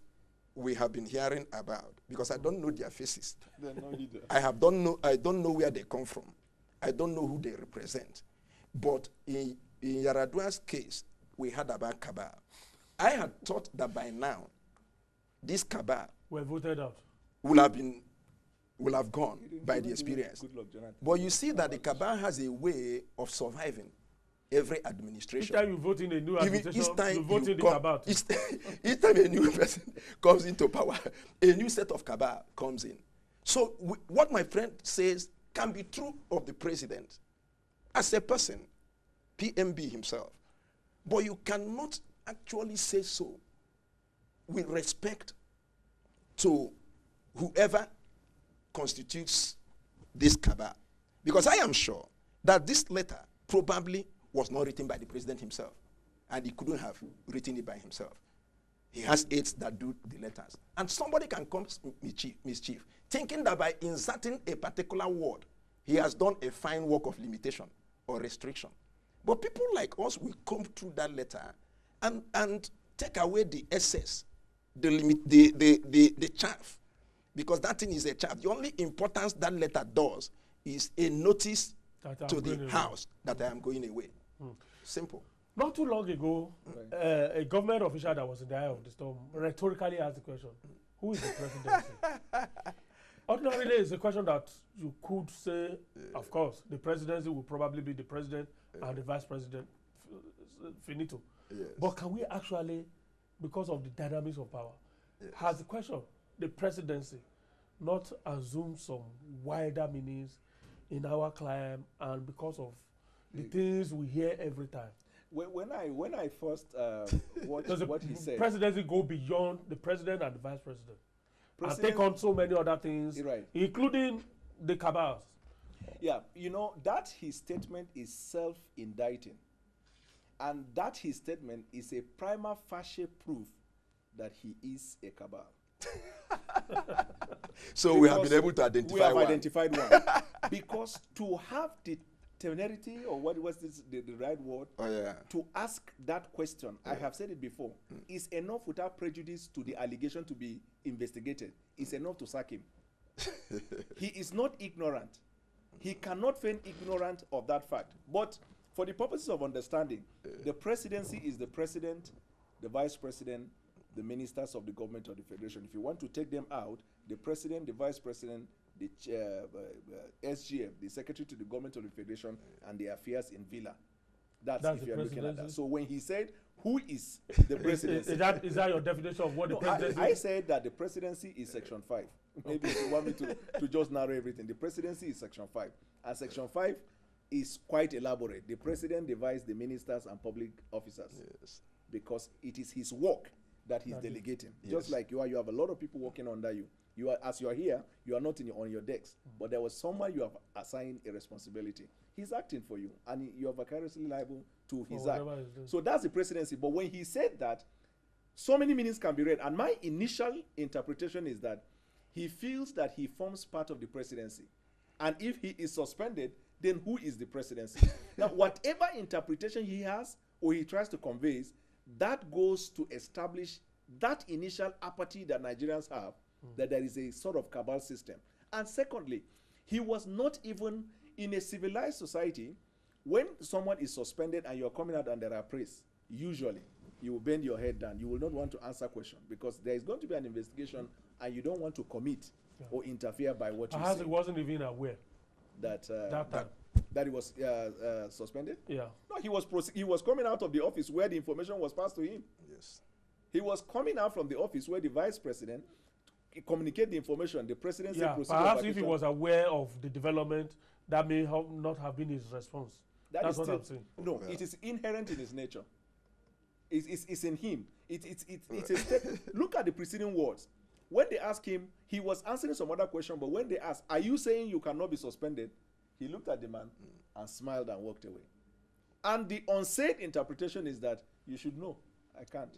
Speaker 9: we have been hearing about, because I don't know their faces.
Speaker 8: They're not either.
Speaker 9: I don't know where they come from. I don't know who they represent. But in Yaradua's case, we heard about cabal. I had thought that by now, this cabal
Speaker 1: were voted out.
Speaker 9: will have gone by the experience.
Speaker 8: Good luck, Jonathan.
Speaker 9: But you see that the cabal has a way of surviving every administration.
Speaker 1: Each time you vote in a new administration, you vote in the cabal.
Speaker 9: Each time a new person comes into power, a new set of cabal comes in. So what my friend says can be true of the president as a person, PMB himself. But you cannot actually say so with respect to whoever constitutes this cabal. Because I am sure that this letter probably was not written by the president himself, and he couldn't have written it by himself. He has aides that do the letters. And somebody can come mischief, thinking that by inserting a particular word, he has done a fine work of limitation or restriction. But people like us will come through that letter and take away the excess, the chaff, because that thing is a chaff. The only importance that letter does is a notice to the house that I am going away. Simple.
Speaker 1: Not too long ago, a government official that was in the eye of the storm rhetorically asked the question, who is the presidency? Ordinarily, it's a question that you could say, of course, the presidency will probably be the president and the vice president, finito.
Speaker 9: Yes.
Speaker 1: But can we actually, because of the dynamics of power, has the question the presidency not assume some wider meanings in our climb, and because of the things we hear every time?
Speaker 8: When I first watched
Speaker 1: Does
Speaker 8: what he
Speaker 1: the
Speaker 8: said,
Speaker 1: presidency go beyond the president and the vice president and
Speaker 8: President-
Speaker 1: take on so many other things,
Speaker 8: Right.
Speaker 1: including the cabals?
Speaker 8: yeah, you know, that his statement is self-indicting, and that his statement is a prima facie proof that he is a cabal.
Speaker 9: So we have
Speaker 8: Because
Speaker 9: been able to
Speaker 8: we
Speaker 9: identify
Speaker 8: have
Speaker 9: one.
Speaker 8: identified one. Because to have the temerity, or what was this, the right word,
Speaker 9: Oh yeah.
Speaker 8: to ask that question, I have said it before, is enough without prejudice to the allegation to be investigated. It's enough to sack him. He is not ignorant. He cannot feign ignorant of that fact. But for the purposes of understanding, the presidency is the president, the vice president, the ministers of the government of the federation. If you want to take them out, the president, the vice president, the SGF, the secretary to the government of the federation, and the affairs in Villa. That's if
Speaker 1: the
Speaker 8: you're looking at that.
Speaker 1: presidency?
Speaker 8: So when he said, who is the presidency?
Speaker 1: Is that your definition of what
Speaker 8: No,
Speaker 1: the presidency
Speaker 8: I
Speaker 1: is?
Speaker 8: said that the presidency is section 5. Maybe if you want me to just narrow everything. The presidency is section 5. And section 5 is quite elaborate. The president divides the ministers and public officers.
Speaker 9: Yes.
Speaker 8: Because it is his work that he's delegating. Just like you have a lot of people working under you. As you are here, you are not on your decks. But there was someone you have assigned a responsibility. He's acting for you, and you are vicariously liable to his act.
Speaker 1: whatever he's doing.
Speaker 8: So that's the presidency. But when he said that, so many meanings can be read. And my initial interpretation is that he feels that he forms part of the presidency. And if he is suspended, then who is the presidency? Now, whatever interpretation he has or he tries to convey, that goes to establish that initial apathy that Nigerians have, that there is a sort of cabal system. And secondly, he was not even in a civilized society. When someone is suspended and you're coming out under appraise, usually you will bend your head down. You will not want to answer questions because there is going to be an investigation and you don't want to commit or interfere by what you
Speaker 1: Perhaps
Speaker 8: say.
Speaker 1: he wasn't even aware
Speaker 8: That
Speaker 1: time.
Speaker 8: that he was suspended?
Speaker 1: Yeah.
Speaker 8: No, he was coming out of the office where the information was passed to him.
Speaker 9: Yes.
Speaker 8: He was coming out from the office where the vice president communicate the information. The presidency
Speaker 1: Yeah,
Speaker 8: procedure
Speaker 1: perhaps
Speaker 8: of
Speaker 1: if he
Speaker 8: action-
Speaker 1: was aware of the development, that may not have been his response.
Speaker 8: That
Speaker 1: That's
Speaker 8: is
Speaker 1: what
Speaker 8: still-
Speaker 1: I'm saying.
Speaker 8: No, it is inherent in his nature. It's in him. It's a step. Look at the preceding words. When they asked him, he was answering some other question, but when they asked, are you saying you cannot be suspended? He looked at the man and smiled and walked away. And the unsaid interpretation is that you should know, I can't.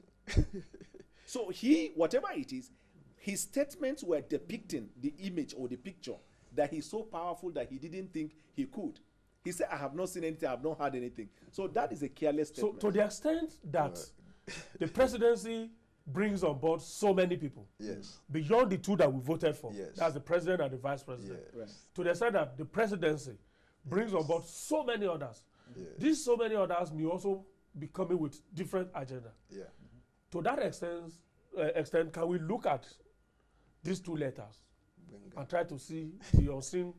Speaker 8: So whatever it is, his statements were depicting the image or the picture that he's so powerful that he didn't think he could. He said, I have not seen anything, I have not heard anything. So that is a careless
Speaker 1: So
Speaker 8: statement.
Speaker 1: to the extent that the presidency brings on board so many people,
Speaker 9: Yes.
Speaker 1: beyond the two that we voted for,
Speaker 9: Yes.
Speaker 1: that's the president and the vice president,
Speaker 9: Yes.
Speaker 8: Right.
Speaker 1: to the extent that the presidency brings on board so many others,
Speaker 9: Yes.
Speaker 1: these so many others may also be coming with different agenda.
Speaker 9: Yeah.
Speaker 1: To that extent, can we look at these two letters
Speaker 9: Benga.
Speaker 1: and try to see the unseen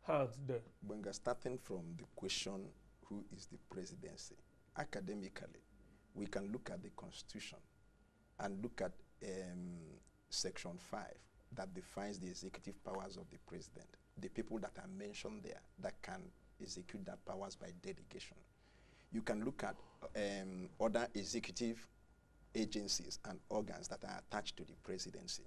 Speaker 1: hands there?
Speaker 9: Benga, starting from the question, who is the presidency? Academically, we can look at the Constitution and look at Section 5 that defines the executive powers of the president, the people that are mentioned there that can execute that powers by delegation. You can look at other executive agencies and organs that are attached to the presidency.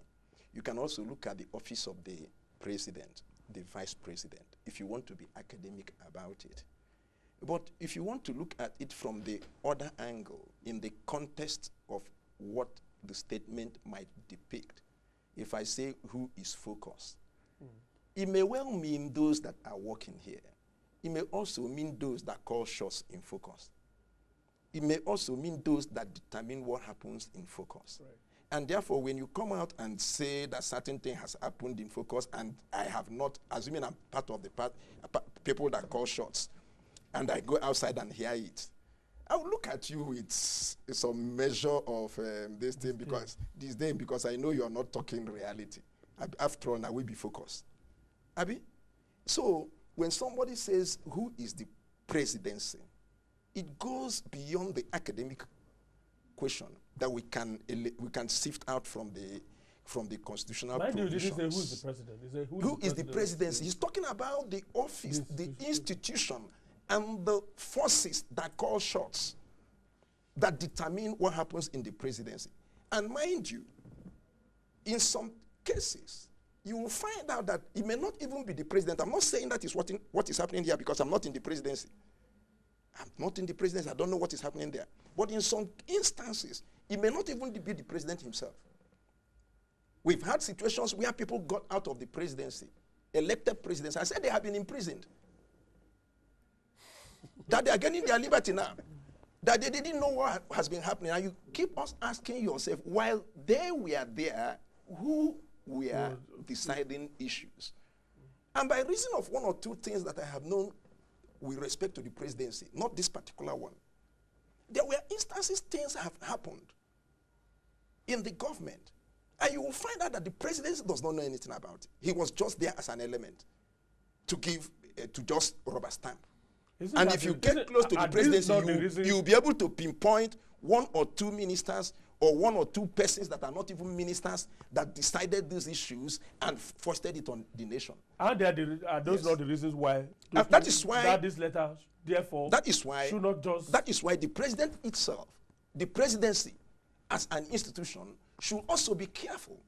Speaker 9: You can also look at the office of the president, the vice president, if you want to be academic about it. But if you want to look at it from the other angle, in the context of what the statement might depict, if I say who is focused, it may well mean those that are working here. It may also mean those that call shots in focus. It may also mean those that determine what happens in focus.
Speaker 8: Right.
Speaker 9: And therefore, when you come out and say that certain thing has happened in focus, and I have not, assuming I'm part of the people that call shots, and I go outside and hear it, I will look at you with some measure of this thing because I know you are not talking reality. After all, I will be focused. Abi? So when somebody says who is the presidency, it goes beyond the academic question that we can sift out from the from the constitutional
Speaker 1: Mind you,
Speaker 9: provisions.
Speaker 1: didn't say who is the president. He said
Speaker 9: Who is the presidency? He's talking about the office, the institution, and the forces that call shots that determine what happens in the presidency. And mind you, in some cases, you will find out that it may not even be the president. I'm not saying that is what is happening here because I'm not in the presidency. I'm not in the presidency. I don't know what is happening there. But in some instances, it may not even be the president himself. We've had situations where people got out of the presidency, elected presidents. I said they have been imprisoned. That they are getting their liberty now. That they didn't know what has been happening. And you keep us asking yourself, while they were there, who were deciding issues? And by reason of one or two things that I have known with respect to the presidency, not this particular one, there were instances things have happened in the government. And you will find out that the presidency does not know anything about it. He was just there as an element to give, to just rubber stamp. And if you get close to the presidency, you'll be able to pinpoint one or two ministers or one or two persons that are not even ministers that decided these issues and foisted it on the nation.
Speaker 1: Are those not the reasons why?
Speaker 9: That is why
Speaker 1: that this letter, therefore, should not just.
Speaker 9: That is why the president itself, the presidency, as an institution, should also be careful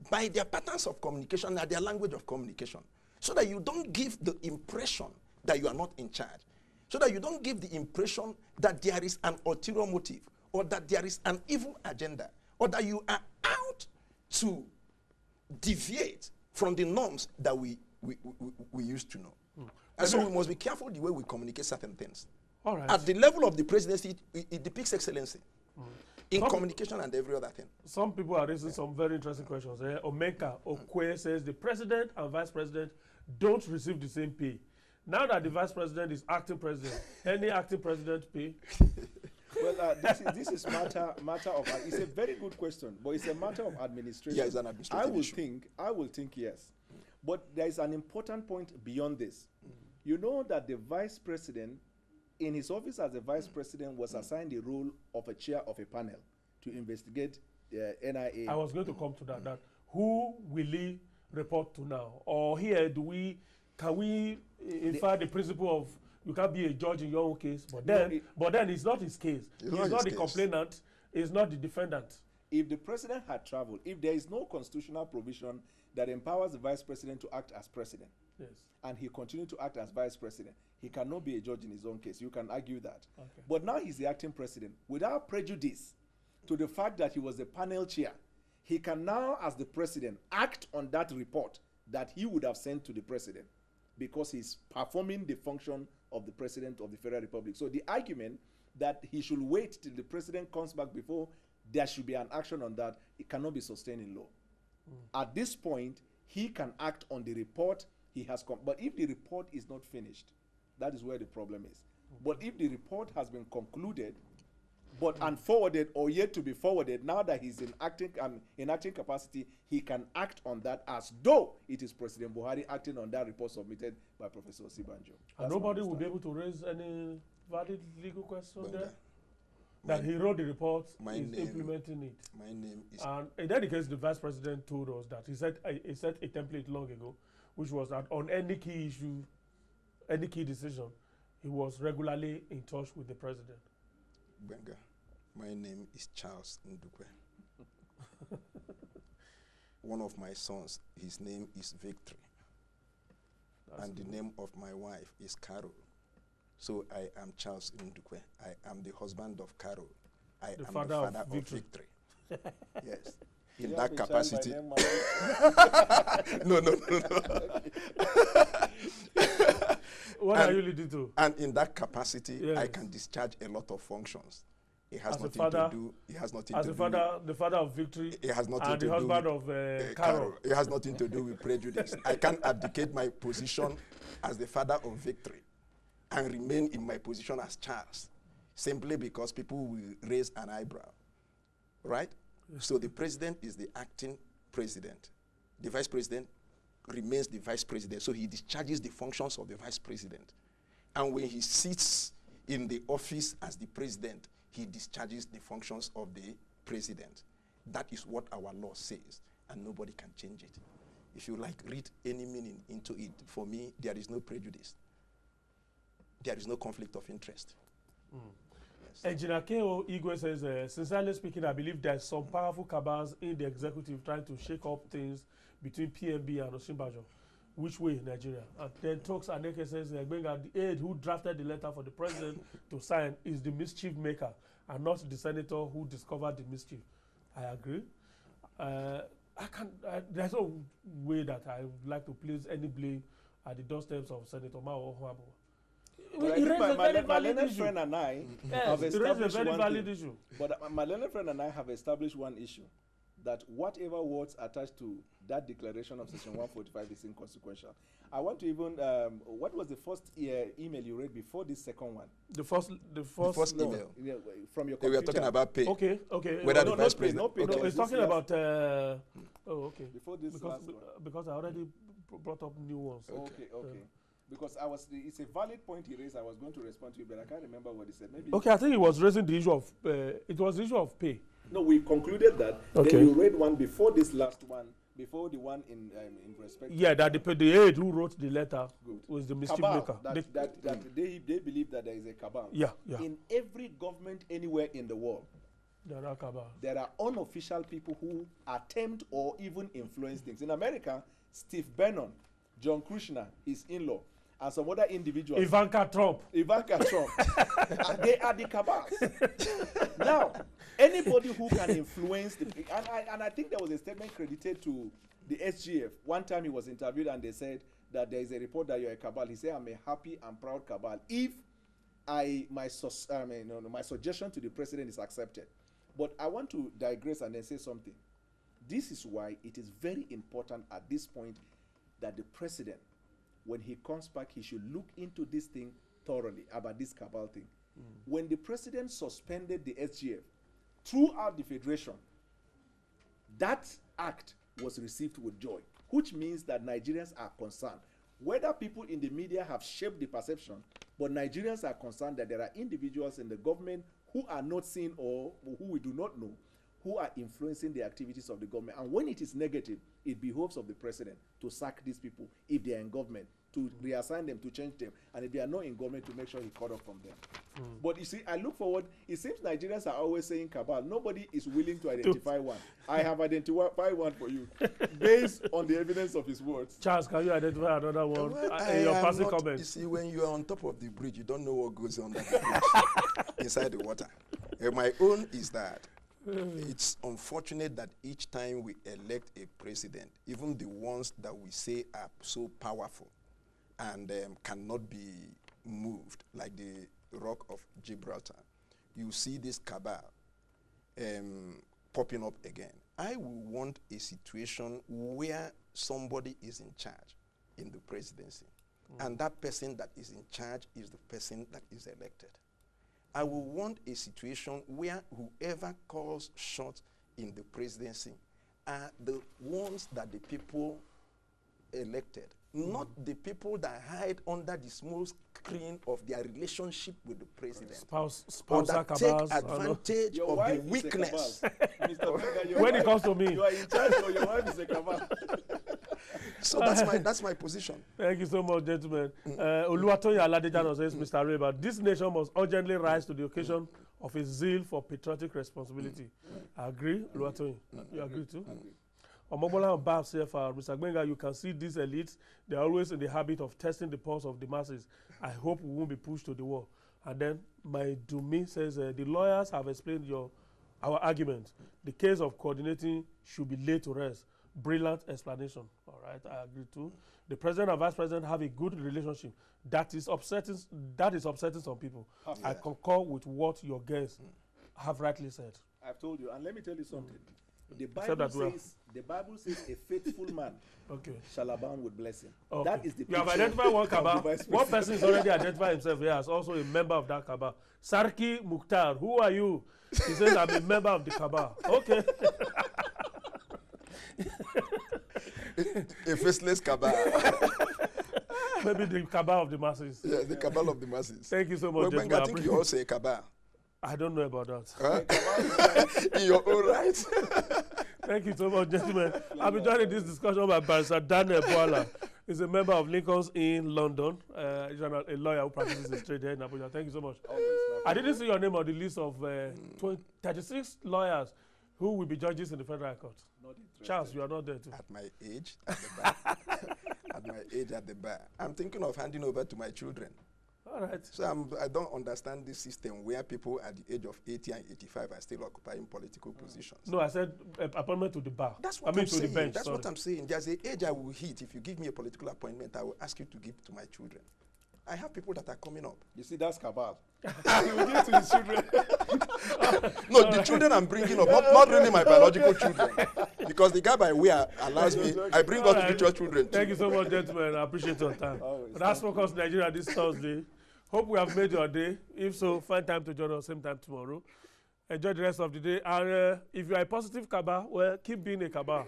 Speaker 9: by their patterns of communication and their language of communication, so that you don't give the impression that you are not in charge, so that you don't give the impression that there is an ulterior motive, or that there is an evil agenda, or that you are out to deviate from the norms that we used to know. And so we must be careful the way we communicate certain things.
Speaker 1: All right.
Speaker 9: At the level of the presidency, it depicts excellency in communication and every other thing.
Speaker 1: Some people are raising some very interesting questions. Omeka Okwe says the president and vice president don't receive the same pay. Now that the vice president is acting president, any acting president pay?
Speaker 8: Well, this is matter of. It's a very good question, but it's a matter of administration.
Speaker 9: Yeah, it's an administrative issue.
Speaker 8: I will think yes, but there is an important point beyond this. You know that the vice president, in his office as a vice president, was assigned the role of a chair of a panel to investigate the NIA.
Speaker 1: I was going to come to that. That who will he report to now, or here can we infer the principle of you can't be a judge in your own case, but then it's not his case. He's not the complainant. He's not the defendant.
Speaker 8: If the president had traveled, if there is no constitutional provision that empowers the vice president to act as president,
Speaker 1: yes,
Speaker 8: and he continued to act as vice president, he cannot be a judge in his own case. You can argue that.
Speaker 1: Okay.
Speaker 8: But now he's the acting president. Without prejudice to the fact that he was the panel chair, he can now, as the president, act on that report that he would have sent to the president, because he's performing the function of the president of the Federal Republic. So the argument that he should wait till the president comes back before there should be an action on that, it cannot be sustained in law. At this point, he can act on the report he has come. But if the report is not finished, that is where the problem is. But if the report has been concluded, but unforwarded or yet to be forwarded, now that he's in acting capacity, he can act on that as though it is President Buhari acting on that report submitted by Professor Sibanjo.
Speaker 1: And nobody will be able to raise any valid legal question there? That he wrote the report, he's implementing it.
Speaker 9: My name is...
Speaker 1: And in any case, the vice president told us that he set a template long ago, which was that on any key issue, any key decision, he was regularly in touch with the president.
Speaker 9: Benga, my name is Charles Ndukwe. One of my sons, his name is Victory. And the name of my wife is Carol. So I am Charles Ndukwe. I am the husband of Carol. I am the father of Victory. Yes. In that capacity. No.
Speaker 1: What are you leading to?
Speaker 9: And in that capacity,
Speaker 1: yes,
Speaker 9: I can discharge a lot of functions. It has nothing to do. It has nothing
Speaker 1: as
Speaker 9: to
Speaker 1: the
Speaker 9: do.
Speaker 1: The father of Victory.
Speaker 9: It has nothing
Speaker 1: and
Speaker 9: to
Speaker 1: the
Speaker 9: do
Speaker 1: husband
Speaker 9: with
Speaker 1: of Carol.
Speaker 9: It has nothing to do with prejudice. I can't abdicate my position as the father of Victory and remain in my position as Charles, simply because people will raise an eyebrow, right? Yes. So the president is the acting president. The vice president remains the vice president, so he discharges the functions of the vice president. And when he sits in the office as the president, he discharges the functions of the president. That is what our law says. and nobody can change it. If you like read any meaning into it, for me, there is no prejudice. There is no conflict of interest. Yes.
Speaker 1: Engineer K.O. Igwe says, sincerely speaking, I believe there's some powerful cabals in the executive trying to shake up things between PMB and Osinbajo. Which way, Nigeria? And then Talks Aneke says, the aide who drafted the letter for the president to sign is the mischief maker and not the senator who discovered the mischief. I agree. There's no way that I would like to place any blame at the doorsteps of Senator Mao Ohuabo.
Speaker 8: But I think my learned friend and I have established one issue. But my learned friend and I have established one issue, that whatever words attached to that declaration of Section 145 is inconsequential. I want to even, what was the first email you read before this second one?
Speaker 9: The first email.
Speaker 8: From your computer.
Speaker 9: We were talking about pay.
Speaker 1: Okay.
Speaker 9: Whether the vice president.
Speaker 1: It's talking about, okay.
Speaker 8: Before this last one.
Speaker 1: Because I already brought up new ones.
Speaker 8: Okay. Because it's a valid point he raised. I was going to respond to you, but I can't remember what he said. Maybe.
Speaker 1: Okay, I think he was raising the issue of, it was the issue of pay.
Speaker 8: No, we concluded that.
Speaker 1: Okay.
Speaker 8: Then you read one before this last one, before the one in respect.
Speaker 1: Yeah, that the aide who wrote the letter was the mischief
Speaker 8: cabal,
Speaker 1: maker.
Speaker 8: They believe that there is a cabal.
Speaker 1: Yeah.
Speaker 8: In every government anywhere in the world,
Speaker 1: there are cabal.
Speaker 8: There are unofficial people who attempt or even influence things. In America, Steve Bannon, John Kushner, his in-law, and some other individuals.
Speaker 1: Ivanka Trump.
Speaker 8: They are the cabals. Now, anybody who can influence and I think there was a statement credited to the SGF. One time he was interviewed and they said that there is a report that you're a cabal. He said, I'm a happy and proud cabal if my suggestion to the president is accepted. But I want to digress and then say something. This is why it is very important at this point that the president, when he comes back, he should look into this thing thoroughly about this cabal thing. When the president suspended the SGF throughout the federation, that act was received with joy, which means that Nigerians are concerned. Whether people in the media have shaped the perception, but Nigerians are concerned that there are individuals in the government who are not seen or who we do not know, who are influencing the activities of the government. And when it is negative, it behoves of the president to sack these people if they are in government, to reassign them, to change them, and if they are not in government, to make sure he cut off from them. But you see, I look forward, it seems Nigerians are always saying cabal. Nobody is willing to identify one. I have identified one for you, based on the evidence of his words.
Speaker 1: Charles, can you identify another one?
Speaker 9: Well,
Speaker 1: Your passing comment.
Speaker 9: You see, when you are on top of the bridge, you don't know what goes under the bridge, inside the water. My own is that it's unfortunate that each time we elect a president, even the ones that we say are so powerful and cannot be moved, like the Rock of Gibraltar, you see this cabal popping up again. I will want a situation where somebody is in charge in the presidency, and that person that is in charge is the person that is elected. I will want a situation where whoever calls shots in the presidency are the ones that the people elected, not the people that hide under the small screen of their relationship with the president. Or that take advantage of the weakness.
Speaker 1: When it comes to me.
Speaker 8: You are in charge or your wife is a cabal.
Speaker 9: So that's my position.
Speaker 1: Thank you so much, gentlemen. Oluwatoyin Aladejano says, Mr. Reba, this nation must urgently rise to the occasion of a zeal for patriotic responsibility. I agree, Oluwatoyin. You agree too? Omobola and Babs here for Mr. Gbenga, you can see these elites, they're always in the habit of testing the pulse of the masses. I hope we won't be pushed to the wall. And then my Dumi says, the lawyers have explained our argument. The case of coordinating should be laid to rest. Brilliant explanation. All right, I agree too. The president and vice president have a good relationship. That is upsetting some people. I concur with what your guests have rightly said.
Speaker 8: I've told you, and let me tell you something. The Bible says a faithful man shall abound with blessing.
Speaker 1: Okay.
Speaker 8: That is the
Speaker 1: you have identified one cabal. One person is already identified himself here as also a member of that cabal. Sarki Mukhtar, who are you? He says, I'm a member of the cabal. Okay.
Speaker 9: A faceless cabal.
Speaker 1: Maybe the cabal of the masses.
Speaker 9: Yeah, the cabal of the masses.
Speaker 1: Thank you so much.
Speaker 9: Well, I think you also a cabal.
Speaker 1: I don't know about that.
Speaker 9: Huh? In your own right.
Speaker 1: Thank you so much, gentlemen. I'll be joining this discussion by Barrister Daniel Boala. He's a member of Lincoln's Inn, London. He's a lawyer who practices his trade here in Abuja. Thank you so much. I didn't see your name on the list of 36 lawyers who will be judges in the Federal Court. Charles, you are not there too.
Speaker 9: At my age, at the bar. At my age at the bar. I'm thinking of handing over to my children.
Speaker 1: All right.
Speaker 9: So I don't understand this system where people at the age of 80 and 85 are still occupying political positions.
Speaker 1: No, I said appointment to the bar.
Speaker 9: That's what
Speaker 1: I'm saying. To the bench.
Speaker 9: That's what I'm saying. There's an age I will hit. If you give me a political appointment, I will ask you to give to my children. I have people that are coming up.
Speaker 8: You see, that's cabal. He will give to his children.
Speaker 9: No, the children I'm bringing up, not really my biological children. Because the guy by where allows me, I bring up future children too.
Speaker 1: Thank you so much, gentlemen. I appreciate your time. That's Focus Nigeria this Thursday. Hope we have made your day. If so, find time to join us same time tomorrow. Enjoy the rest of the day. And if you are a positive cabal, well, keep being a cabal.